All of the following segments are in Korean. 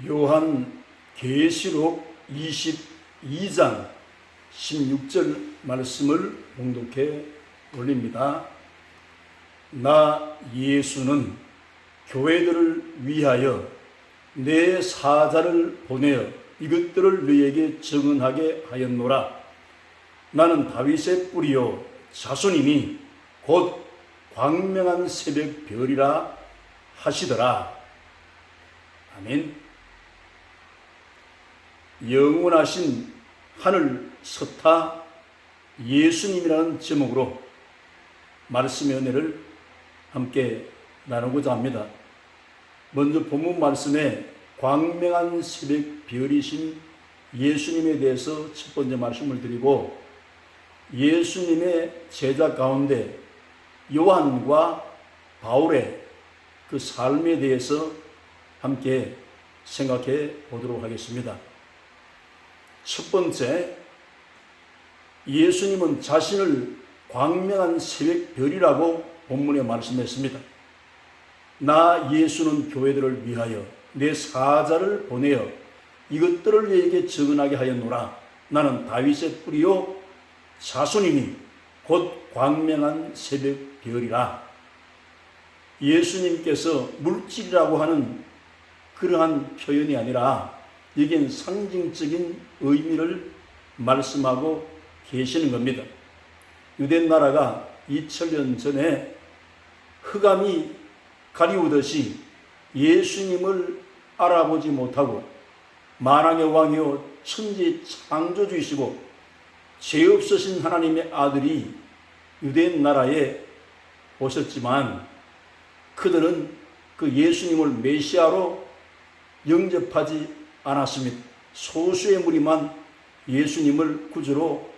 요한 계시록 22장 16절 말씀을 봉독해 올립니다. 나 예수는 교회들을 위하여 내 사자를 보내어 이것들을 너희에게 증언하게 하였노라. 나는 다윗의 뿌리요 자손이니 곧 광명한 새벽 별이라 하시더라. 아멘. 영원하신 하늘 서타 예수님이라는 제목으로 말씀의 은혜를 함께 나누고자 합니다. 먼저 본문 말씀에 광명한 새벽 별이신 예수님에 대해서 첫 번째 말씀을 드리고, 예수님의 제자 가운데 요한과 바울의 그 삶에 대해서 함께 생각해 보도록 하겠습니다. 첫 번째, 예수님은 자신을 광명한 새벽 별이라고 본문에 말씀했습니다. 나 예수는 교회들을 위하여 내 사자를 보내어 이것들을 너희에게 증언하게 하였노라. 나는 다윗의 뿌리요 자손이니 곧 광명한 새벽 별이라. 예수님께서 물질이라고 하는 그러한 표현이 아니라 여기엔 상징적인 의미를 말씀하고 계시는 겁니다. 유대 나라가 2000년 전에 흑암이 가리우듯이 예수님을 알아보지 못하고 만왕의 왕이요 천지 창조주이시고 죄 없으신 하나님의 아들이 유대 나라에 오셨지만 그들은 그 예수님을 메시아로 영접하지 않았습니다. 소수의 무리만 예수님을 구주로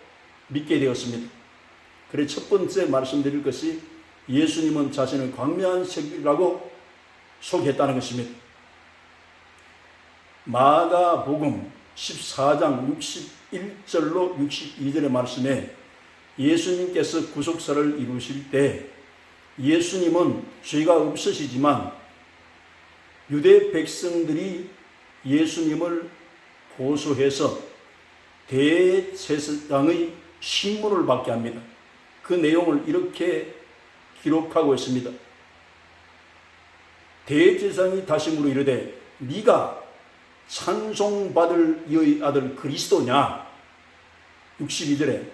믿게 되었습니다. 그래서 첫 번째 말씀드릴 것이 예수님은 자신을 광명한 새벽이라고 소개했다는 것입니다. 마가복음 14장 61절로 62절의 말씀에 예수님께서 구속사를 이루실 때 예수님은 죄가 없으시지만 유대 백성들이 예수님을 고소해서 대제사장의 신문을 받게 합니다. 그 내용을 이렇게 기록하고 있습니다. 대제사장이 다시 물어 이르되 네가 찬송받을 이의 아들 그리스도냐? 62절에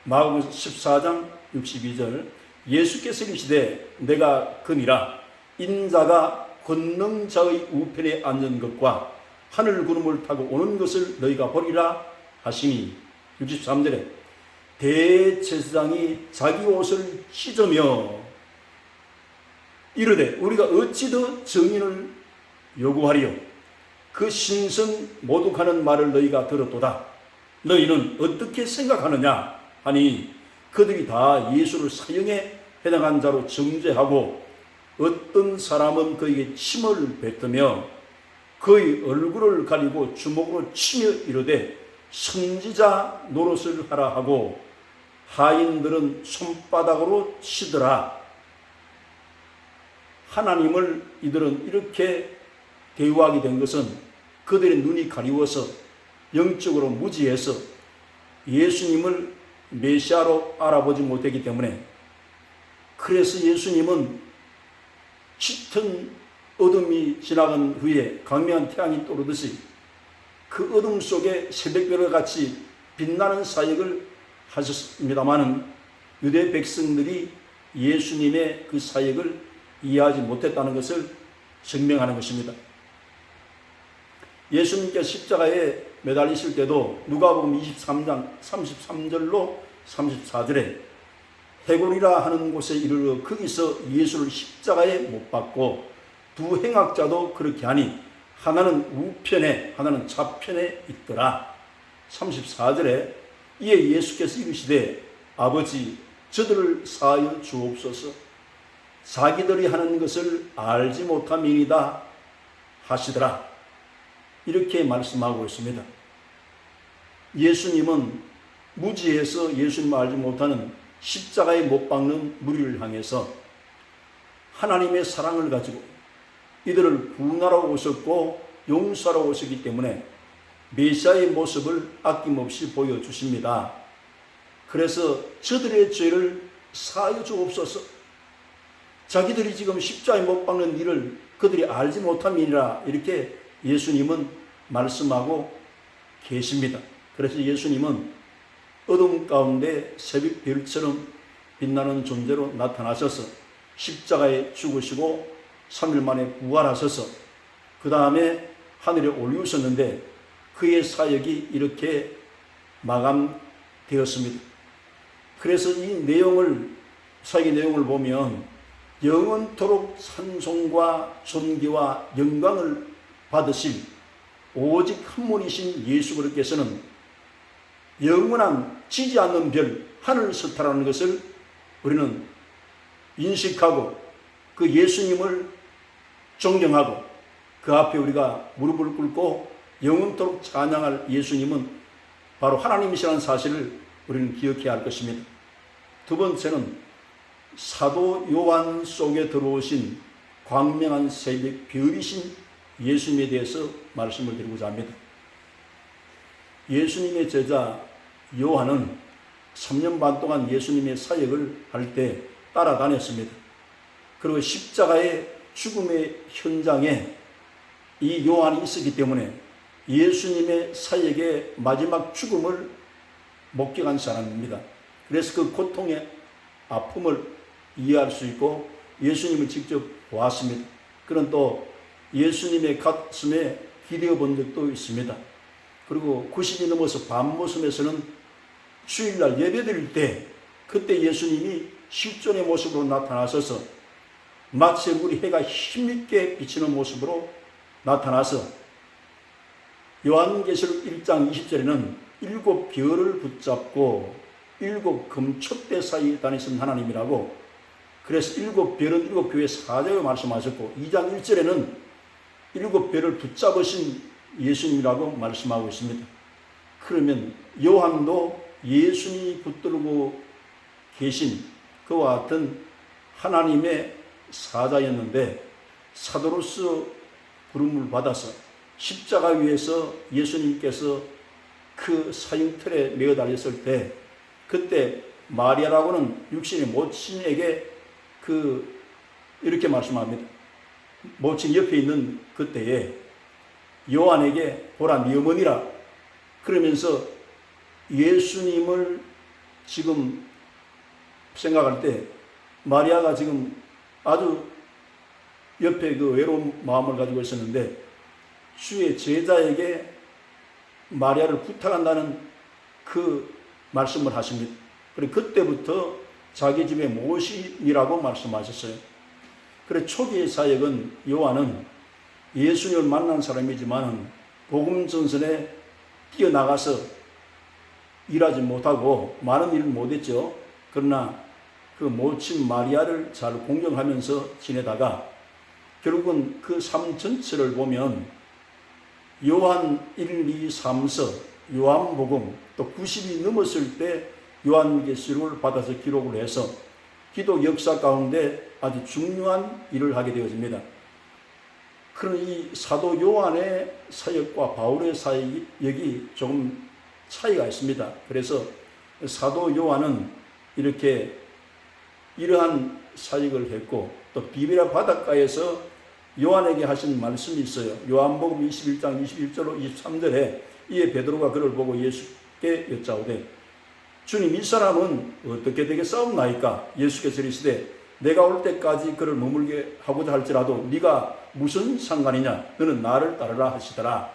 마가복음 14장 62절 예수께서 이르시되 내가 금이라 인자가 권능자의 우편에 앉은 것과 하늘 구름을 타고 오는 것을 너희가 보리라 하시니 63절에 대제사장이 자기 옷을 찢으며 이르되 우리가 어찌 더 증인을 요구하리요? 그 신성 모독하는 말을 너희가 들었도다. 너희는 어떻게 생각하느냐 하니 그들이 다 예수를 사형에 해당한 자로 정죄하고 어떤 사람은 그에게 침을 뱉으며 그의 얼굴을 가리고 주먹으로 치며 이르되 선지자 노릇을 하라 하고 하인들은 손바닥으로 치더라. 하나님을 이들은 이렇게 대우하게 된 것은 그들의 눈이 가리워서 영적으로 무지해서 예수님을 메시아로 알아보지 못했기 때문에, 그래서 예수님은 짙은 어둠이 지나간 후에 광명한 태양이 떠오르듯이 그 어둠 속에 새벽별과 같이 빛나는 사역을 하셨습니다마는 유대 백성들이 예수님의 그 사역을 이해하지 못했다는 것을 증명하는 것입니다. 예수님께서 십자가에 매달리실 때도 누가복음 23장 33절로 34절에 해골이라 하는 곳에 이르러 거기서 예수를 십자가에 못 박고 두 행악자도 그렇게 하니 하나는 우편에 하나는 좌편에 있더라. 34절에 이에 예수께서 이르시되 아버지 저들을 사하여 주옵소서. 자기들이 하는 것을 알지 못함이니이다 하시더라. 이렇게 말씀하고 있습니다. 예수님은 무지해서 예수님을 알지 못하는 십자가에 못 박는 무리를 향해서 하나님의 사랑을 가지고 이들을 구원하러 오셨고 용서하러 오셨기 때문에 메시아의 모습을 아낌없이 보여주십니다. 그래서 저들의 죄를 사하여 주옵소서. 자기들이 지금 십자가에 못 박는 일을 그들이 알지 못함이니라, 이렇게 예수님은 말씀하고 계십니다. 그래서 예수님은 어둠 가운데 새벽별처럼 빛나는 존재로 나타나셔서 십자가에 죽으시고 3일 만에 부활하셔서 그 다음에 하늘에 올리우셨는데 그의 사역이 이렇게 마감되었습니다. 그래서 이 사역의 내용을 보면 영원토록 찬송과 존귀와 영광을 받으실 오직 한 분이신 예수 그리스도께서는 영원한 지지 않는 별 하늘스타라는 것을 우리는 인식하고 그 예수님을 존경하고 그 앞에 우리가 무릎을 꿇고 영원토록 찬양할 예수님은 바로 하나님이시라는 사실을 우리는 기억해야 할 것입니다. 두 번째는 사도 요한 속에 들어오신 광명한 새벽 별이신 예수님에 대해서 말씀을 드리고자 합니다. 예수님의 제자 요한은 3년 반 동안 예수님의 사역을 할 때 따라다녔습니다. 그리고 십자가의 죽음의 현장에 이 요한이 있었기 때문에 예수님의 사역의 마지막 죽음을 목격한 사람입니다. 그래서 그 고통의 아픔을 이해할 수 있고 예수님을 직접 보았습니다. 그런 또 예수님의 가슴에 기대어 본 적도 있습니다. 그리고 90이 넘어서 밤모섬에서는 주일날 예배드릴 때 그때 예수님이 실존의 모습으로 나타나셔서 마치 우리 해가 힘있게 비치는 모습으로 나타나서 요한계시록 1장 20절에는 7별을 붙잡고 7 금촛대 사이에 다니신 하나님이라고, 그래서 7별은 7교회 사자로 말씀하셨고 2장 1절에는 7별을 붙잡으신 예수님이라고 말씀하고 있습니다. 그러면 요한도 예수님이 붙들고 계신 그와 같은 하나님의 사자였는데 사도로서 부름을 받아서 십자가 위에서 예수님께서 그 사형틀에 매어 달렸을 때 그때 마리아라고는 육신의 모친에게 이렇게 말씀합니다. 모친 옆에 있는 그때에 요한에게 보라 네 어머니라 그러면서 예수님을 지금 생각할 때 마리아가 지금 아주 옆에 그 외로운 마음을 가지고 있었는데 주의 제자에게 마리아를 부탁한다는 그 말씀을 하십니다. 그리고 그때부터 자기 집에 모시이라고 말씀하셨어요. 그래서 초기의 사역은 요한은 예수님을 만난 사람이지만 복음 전선에 뛰어나가서 일하지 못하고 많은 일을 못했죠. 그러나 그 모친 마리아를 잘 공경하면서 지내다가 결국은 그 삶 전체를 보면 요한 1, 2, 3서, 요한복음 또 90이 넘었을 때 요한계시록을 받아서 기록을 해서 기독 역사 가운데 아주 중요한 일을 하게 되어집니다. 그런 이 사도 요한의 사역과 바울의 사역이 조금 차이가 있습니다. 그래서 사도 요한은 이렇게 이러한 사역을 했고 또 비비라 바닷가에서 요한에게 하신 말씀이 있어요. 요한복음 21장 21절로 23절에 이에 베드로가 그를 보고 예수께 여짜오되 주님 이 사람은 어떻게 되겠사옵나이까? 예수께서 이르시되 내가 올 때까지 그를 머물게 하고자 할지라도 네가 무슨 상관이냐? 너는 나를 따르라 하시더라.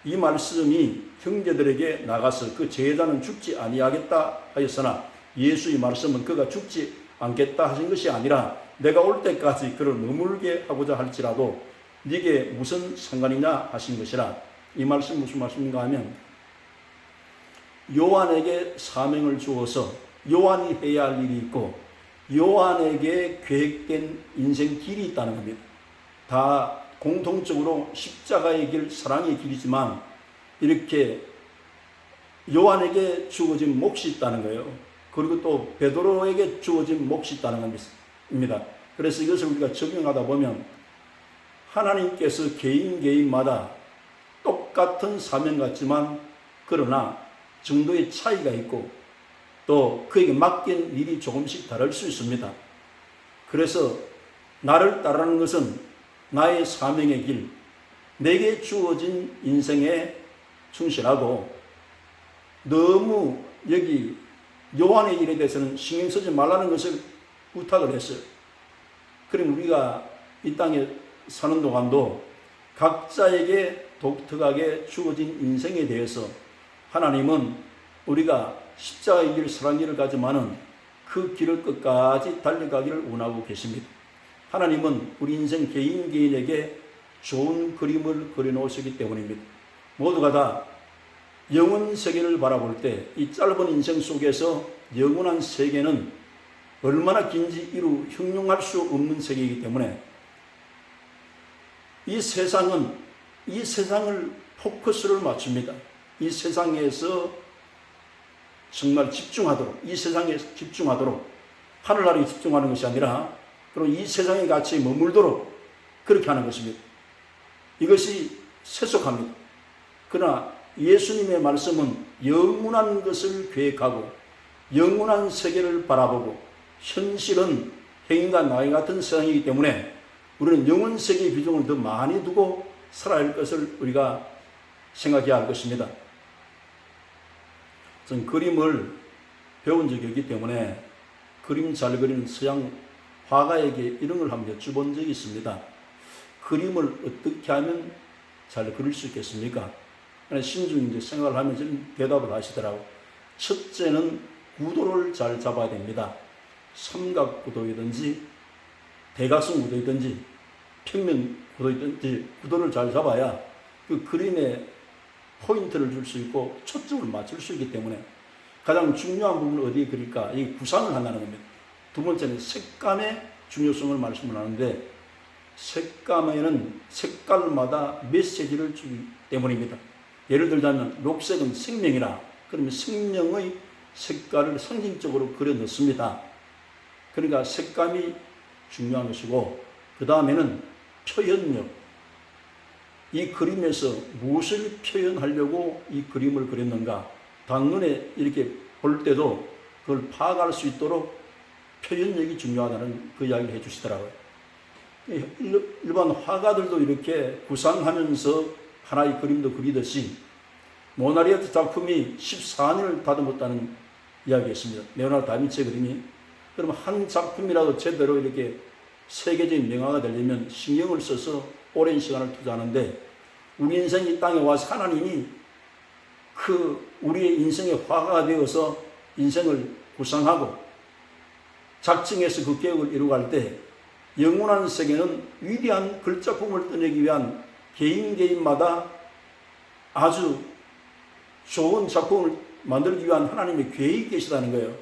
이 말씀이 형제들에게 나가서 그 제자는 죽지 아니하겠다 하였으나 예수의 말씀은 그가 죽지 않겠다 하신 것이 아니라 내가 올 때까지 그를 머물게 하고자 할지라도 네게 무슨 상관이냐 하신 것이라. 이 말씀 무슨 말씀인가 하면 요한에게 사명을 주어서 요한이 해야 할 일이 있고 요한에게 계획된 인생 길이 있다는 겁니다. 다 공통적으로 십자가의 길, 사랑의 길이지만 이렇게 요한에게 주어진 몫이 있다는 거예요. 그리고 또 베드로에게 주어진 몫이 있다는 겁니다. 그래서 이것을 우리가 적용하다 보면 하나님께서 개인마다 똑같은 사명 같지만 그러나 정도의 차이가 있고 또 그에게 맡긴 일이 조금씩 다를 수 있습니다. 그래서 나를 따르는 것은 나의 사명의 길, 내게 주어진 인생에 충실하고 너무 여기 요한의 일에 대해서는 신경 쓰지 말라는 것을 부탁을 했어요. 그럼 우리가 이 땅에 사는 동안도 각자에게 독특하게 주어진 인생에 대해서 하나님은 우리가 십자가의 길, 사랑의 길을 가지만은 그 길을 끝까지 달려가기를 원하고 계십니다. 하나님은 우리 인생 개인에게 좋은 그림을 그려놓으시기 때문입니다. 모두가 다 영원 세계를 바라볼 때 이 짧은 인생 속에서 영원한 세계는 얼마나 긴지 이루 형용할 수 없는 세계이기 때문에 이 세상을 포커스를 맞춥니다. 이 세상에서 정말 집중하도록, 이 세상에 집중하도록, 하늘나라에 집중하는 것이 아니라 그리고 이 세상에 같이 머물도록 그렇게 하는 것입니다. 이것이 세속합니다. 그러나 예수님의 말씀은 영원한 것을 계획하고 영원한 세계를 바라보고 현실은 행인과 나이 같은 세상이기 때문에 우리는 영원 세계의 비중을 더 많이 두고 살아야 할 것을 우리가 생각해야 할 것입니다. 저는 그림을 배운 적이 있기 때문에 그림 잘 그리는 서양 화가에게 이런 걸 한번 여쭤본 적이 있습니다. 그림을 어떻게 하면 잘 그릴 수 있겠습니까? 신중히 이제 생각을 하면서 대답을 하시더라고요. 첫째는 구도를 잘 잡아야 됩니다. 삼각구도이든지 대각선 구도이든지 평면 구도이든지 구도를 잘 잡아야 그 그림에 포인트를 줄 수 있고 초점을 맞출 수 있기 때문에 가장 중요한 부분을 어디에 그릴까? 이 구상을 한다는 겁니다. 두 번째는 색감의 중요성을 말씀을 하는데 색감에는 색깔마다 메시지를 주기 때문입니다. 예를 들자면 녹색은 생명이라 그러면 생명의 색깔을 상징적으로 그려 넣습니다. 그러니까 색감이 중요한 것이고 그 다음에는 표현력, 이 그림에서 무엇을 표현하려고 이 그림을 그렸는가 단눈에 이렇게 볼 때도 그걸 파악할 수 있도록 표현력이 중요하다는 그 이야기를 해주시더라고요. 일반 화가들도 이렇게 구상하면서 하나의 그림도 그리듯이 모나리자 작품이 14년을 다듬었다는 이야기였습니다. 레오나르도 다빈치의 그림이. 그러면 한 작품이라도 제대로 이렇게 세계적인 명화가 되려면 신경을 써서 오랜 시간을 투자하는데 우리 인생이 이 땅에 와서 하나님이 우리의 인생의 화가가 되어서 인생을 구상하고 작정해서 그 계획을 이루어갈 때 영원한 세계는 위대한 글작품을 떠내기 위한 개인마다 아주 좋은 작품을 만들기 위한 하나님의 계획이 계시다는 거예요.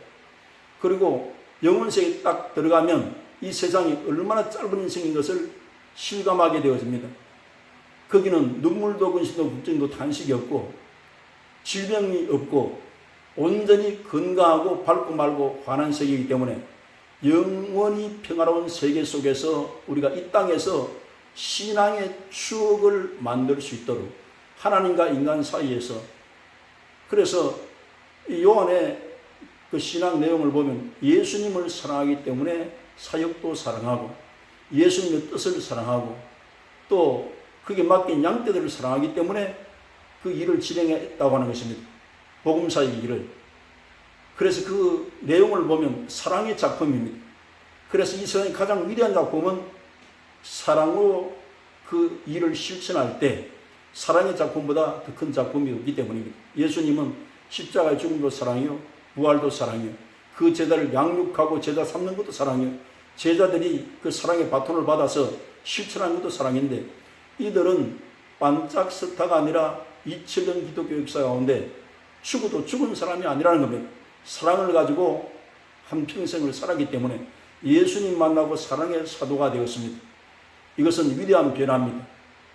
그리고 영원세계에 딱 들어가면 이 세상이 얼마나 짧은 인생인 것을 실감하게 되어집니다. 거기는 눈물도 근심도 걱정도 탄식이 없고 질병이 없고 온전히 건강하고 밝고 맑고 환한 세계이기 때문에 영원히 평화로운 세계 속에서 우리가 이 땅에서 신앙의 추억을 만들 수 있도록 하나님과 인간 사이에서 그래서 요한의 그 신앙 내용을 보면 예수님을 사랑하기 때문에 사역도 사랑하고 예수님의 뜻을 사랑하고 또 그게 맡긴 양떼들을 사랑하기 때문에 그 일을 진행했다고 하는 것입니다. 복음사의 일을. 그래서 그 내용을 보면 사랑의 작품입니다. 그래서 이 세상의 가장 위대한 작품은 사랑으로 그 일을 실천할 때 사랑의 작품보다 더 큰 작품이 없기 때문입니다. 예수님은 십자가의 죽음도 사랑이요 부활도 사랑이요 그 제자를 양육하고 제자 삼는 것도 사랑이요 제자들이 그 사랑의 바톤을 받아서 실천하는 것도 사랑인데 이들은 반짝 스타가 아니라 2000년 기독교 역사 가운데 죽어도 죽은 사람이 아니라는 겁니다. 사랑을 가지고 한평생을 살았기 때문에 예수님 만나고 사랑의 사도가 되었습니다. 이것은 위대한 변화입니다.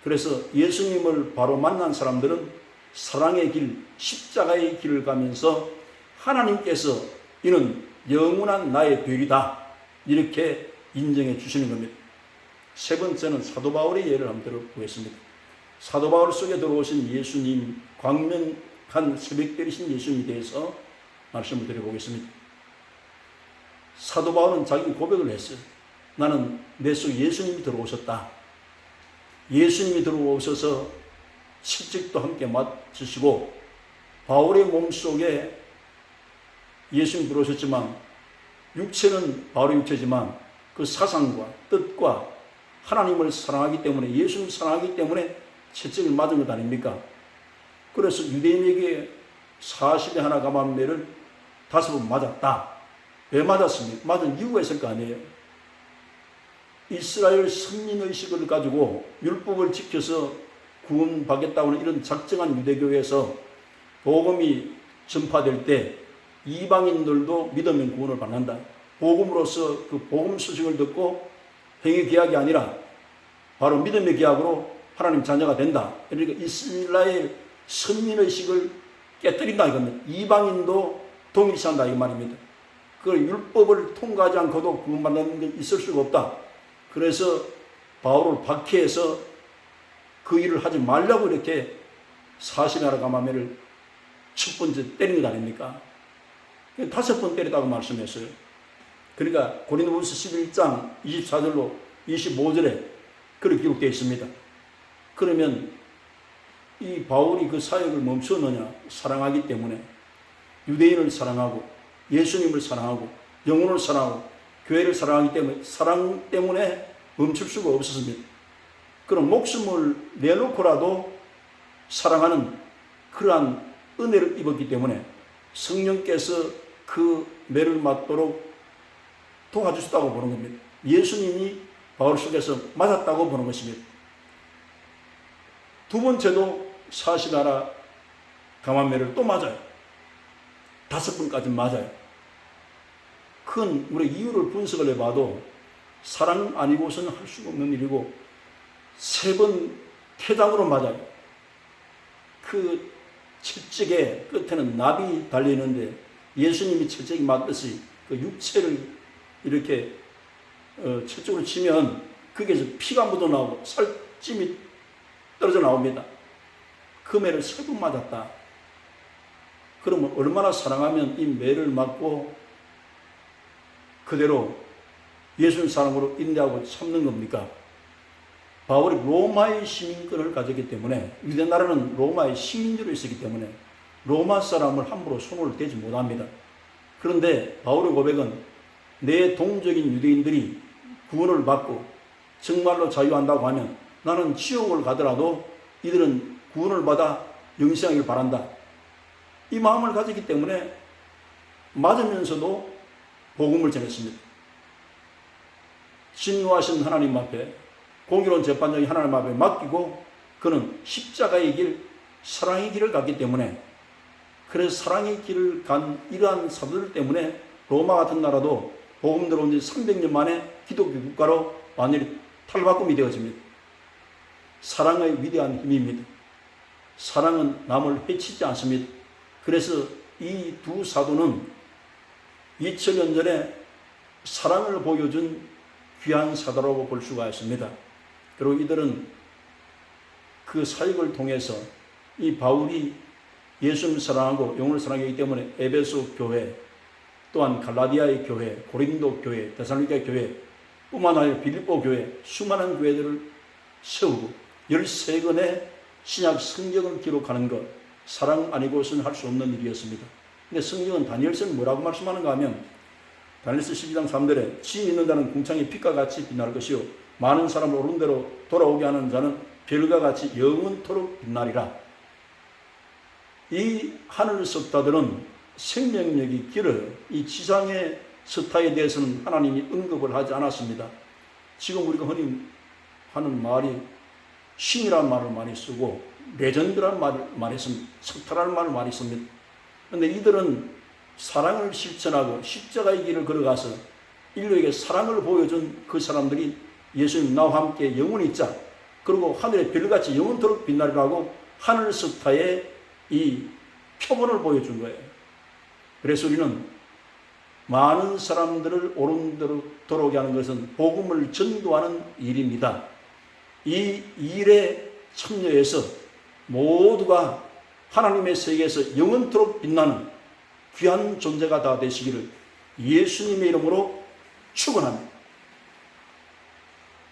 그래서 예수님을 바로 만난 사람들은 사랑의 길, 십자가의 길을 가면서 하나님께서 이는 영원한 나의 별이다 이렇게 인정해 주시는 겁니다. 세 번째는 사도 바울의 예를 한번 들어보겠습니다. 사도 바울 속에 들어오신 예수님, 광명한 새벽별이신 예수님에 대해서 말씀을 드려보겠습니다. 사도 바울은 자기 고백을 했어요. 나는 내 속에 예수님이 들어오셨다. 예수님이 들어오셔서 실직도 함께 맡으시고 바울의 몸속에 예수님이 들어오셨지만 육체는 바울의 육체지만 그 사상과 뜻과 하나님을 사랑하기 때문에 예수님을 사랑하기 때문에 채찍을 맞은 것 아닙니까? 그래서 유대인에게 40에 하나 감한매를 5번 맞았다. 왜 맞았습니까? 맞은 이유가 있을 거 아니에요. 이스라엘 선민의식을 가지고 율법을 지켜서 구원받겠다고 하는 이런 작정한 유대교회에서 복음이 전파될 때 이방인들도 믿으면 구원을 받는다. 복음으로서 그 복음 소식을 듣고 행위 계약이 아니라 바로 믿음의 계약으로 하나님 자녀가 된다. 그러니까 이스라엘 선민의식을 깨뜨린다 이겁니다. 이방인도 동일시한다 이 말입니다. 그 율법을 통과하지 않고도 구원받는 게 있을 수가 없다. 그래서 바울을 박해해서 그 일을 하지 말라고 이렇게 40나라 감화매를 첫 번째 때린 것 아닙니까? 5번 때리다고 말씀했어요. 그러니까 고린도후서 11장 24절로 25절에 그렇게 기록되어 있습니다. 그러면 이 바울이 그 사역을 멈췄느냐? 사랑하기 때문에 유대인을 사랑하고 예수님을 사랑하고 영혼을 사랑하고 교회를 사랑하기 때문에 사랑 때문에 멈출 수가 없었습니다. 그럼 목숨을 내놓고라도 사랑하는 그러한 은혜를 입었기 때문에 성령께서 그 매를 맞도록 도와주셨다고 보는 겁니다. 예수님이 바울 속에서 맞았다고 보는 것입니다. 두 번째도 40나라 감한매를 또 맞아요. 5번까지 맞아요. 큰 우리 이유를 분석을 해봐도 사랑 아니고서는 할 수가 없는 일이고 3번 태장으로 맞아요. 그 채찍의 끝에는 납이 달려있는데 예수님이 채찍이 맞듯이 그 육체를 이렇게 채찍으로 치면 거기에서 피가 묻어나오고 살찜이 떨어져 나옵니다. 그 매를 3번 맞았다. 그러면 얼마나 사랑하면 이 매를 맞고 그대로 예수님 사랑으로 인내하고 참는 겁니까? 바울이 로마의 시민권을 가졌기 때문에 유대 나라는 로마의 식민지로 있었기 때문에 로마 사람을 함부로 손을 대지 못합니다. 그런데 바울의 고백은 내 동족인 유대인들이 구원을 받고 정말로 자유한다고 하면 나는 지옥을 가더라도 이들은 구원을 받아 영생하기를 바란다. 이 마음을 가졌기 때문에 맞으면서도 복음을 전했습니다. 진노하신 하나님 앞에 공의로운 재판장이 하나님 앞에 맡기고 그는 십자가의 길, 사랑의 길을 갔기 때문에 그래서 사랑의 길을 간 이러한 사도들 때문에 로마 같은 나라도 복음 들어온 지 300년 만에 기독교 국가로 완전히 탈바꿈이 되어집니다. 사랑의 위대한 힘입니다. 사랑은 남을 해치지 않습니다. 그래서 이 두 사도는 2000년 전에 사랑을 보여준 귀한 사도라고 볼 수가 있습니다. 그리고 이들은 그 사역을 통해서 이 바울이 예수님을 사랑하고 영혼을 사랑하기 때문에 에베소 교회, 또한 갈라디아의 교회, 고린도 교회, 데살로니가 교회 뿐만 아니라 빌립보 교회 수많은 교회들을 세우고 13권의 신약 성경을 기록하는 것, 사랑 아니고서는 할 수 없는 일이었습니다. 근데 성경은 다니엘서는 뭐라고 말씀하는가 하면 다니엘서 12장 3절에 지 있는 자는 궁창의 빛과 같이 빛날 것이요 많은 사람을 옳은 대로 돌아오게 하는 자는 별과 같이 영원토록 빛나리라. 이 하늘 석다들은 생명력이 길어요. 이 지상의 석타에 대해서는 하나님이 언급을 하지 않았습니다. 지금 우리가 흔히 하는 말이 신이라는 말을 많이 쓰고 레전드라는 말을 많이 씁니다. 석타라는 말을 많이 씁니다. 그런데 이들은 사랑을 실천하고 십자가의 길을 걸어가서 인류에게 사랑을 보여준 그 사람들이 예수님 나와 함께 영원히 있자. 그리고 하늘의 별같이 영원토록 빛나리라고 하늘 석타의 이 표본을 보여준 거예요. 그래서 우리는 많은 사람들을 옳은 대로 돌아오게 하는 것은 복음을 전도하는 일입니다. 이 일에 참여해서 모두가 하나님의 세계에서 영원토록 빛나는 귀한 존재가 다 되시기를 예수님의 이름으로 축원합니다.